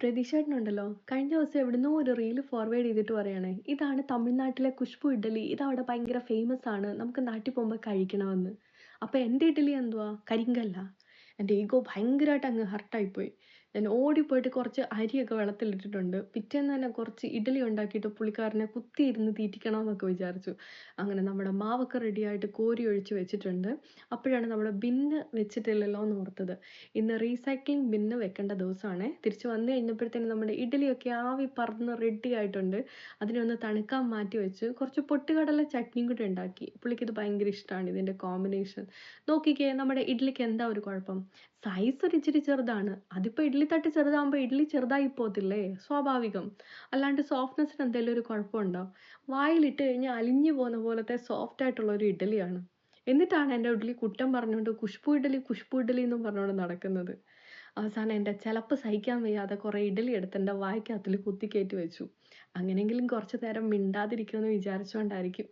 പ്രതീക്ഷേട്ടനുണ്ടല്ലോ കഴിഞ്ഞ ദിവസം എവിടുന്നോ ഒരു റീല് ഫോർവേഡ് ചെയ്തിട്ട് പറയണേ ഇതാണ് തമിഴ്നാട്ടിലെ കുഷ്ബു ഇഡ്ഡലി ഇതവിടെ ഭയങ്കര ഫേമസ് ആണ് നമുക്ക് നാട്ടിൽ പോകുമ്പോൾ കഴിക്കണമെന്ന്. അപ്പൊ എൻ്റെ ഇഡ്ഡലി എന്തുവാ കരിങ്കല്ല. എൻ്റെ ഈഗോ ഭയങ്കരമായിട്ട് അങ്ങ് ഹർട്ടായിപ്പോയി. ഞാൻ ഓടിപ്പോയിട്ട് കുറച്ച് അരിയൊക്കെ വെള്ളത്തിലിട്ടിട്ടുണ്ട്. പിറ്റേന്ന് തന്നെ കുറച്ച് ഇഡ്ഡലി ഉണ്ടാക്കിയിട്ട് പുള്ളിക്കാരനെ കുത്തിയിരുന്ന് തീറ്റിക്കണമെന്നൊക്കെ വിചാരിച്ചു. അങ്ങനെ നമ്മുടെ മാവൊക്കെ റെഡിയായിട്ട് കോരി ഒഴിച്ച് വെച്ചിട്ടുണ്ട്. അപ്പോഴാണ് നമ്മുടെ ബിന്ന് വെച്ചിട്ടില്ലല്ലോ എന്ന് ഓർത്തത്. ഇന്ന് റീസൈക്ലിംഗ് ബിന്ന് വെക്കേണ്ട ദിവസമാണേ. തിരിച്ച് വന്നു കഴിഞ്ഞപ്പോഴത്തേനും നമ്മുടെ ഇഡ്ഡലിയൊക്കെ ആവി പറന്ന് റെഡി ആയിട്ടുണ്ട്. അതിനെ ഒന്ന് തണുക്കാൻ മാറ്റി വെച്ച് കുറച്ച് പൊട്ടുകടല ചട്നിയും കൂടി ഉണ്ടാക്കി. പുള്ളിക്കിത് ഭയങ്കര ഇഷ്ടമാണ് ഇതിൻ്റെ കോമ്പിനേഷൻ. നോക്കിക്കേ നമ്മുടെ ഇഡ്ഡലിക്ക് എന്താ ഒരു കുഴപ്പം? സൈസ് ഒരു ഇച്ചിരി ചെറുതാണ്. അതിപ്പോൾ ഇഡ്ഡലി തട്ട് ചെറുതാകുമ്പോൾ ഇഡ്ഡലി ചെറുതായി പോകത്തില്ലേ? സ്വാഭാവികം. അല്ലാണ്ട് സോഫ്റ്റ്നെസ്സിന് എന്തെങ്കിലും ഒരു കുഴപ്പമുണ്ടോ? വായിലിട്ട് കഴിഞ്ഞാൽ അലിഞ്ഞു പോകുന്ന പോലത്തെ സോഫ്റ്റ് ആയിട്ടുള്ള ഒരു ഇഡ്ഡലിയാണ്. എന്നിട്ടാണ് എൻ്റെ ഇഡ്ഡലി കുറ്റം പറഞ്ഞുകൊണ്ട് കുഷ്ബു ഇഡ്ഡലി എന്നും പറഞ്ഞുകൊണ്ട് നടക്കുന്നത്. അവസാനം എൻ്റെ ചിലപ്പ് സഹിക്കാൻ വയ്യാതെ കുറേ ഇഡ്ഡലി എടുത്ത് എൻ്റെ വായ്ക്കകത്തിൽ കുത്തിക്കയറ്റി വെച്ചു. അങ്ങനെയെങ്കിലും കുറച്ച് നേരം മിണ്ടാതിരിക്കുമെന്ന് വിചാരിച്ചുകൊണ്ടായിരിക്കും.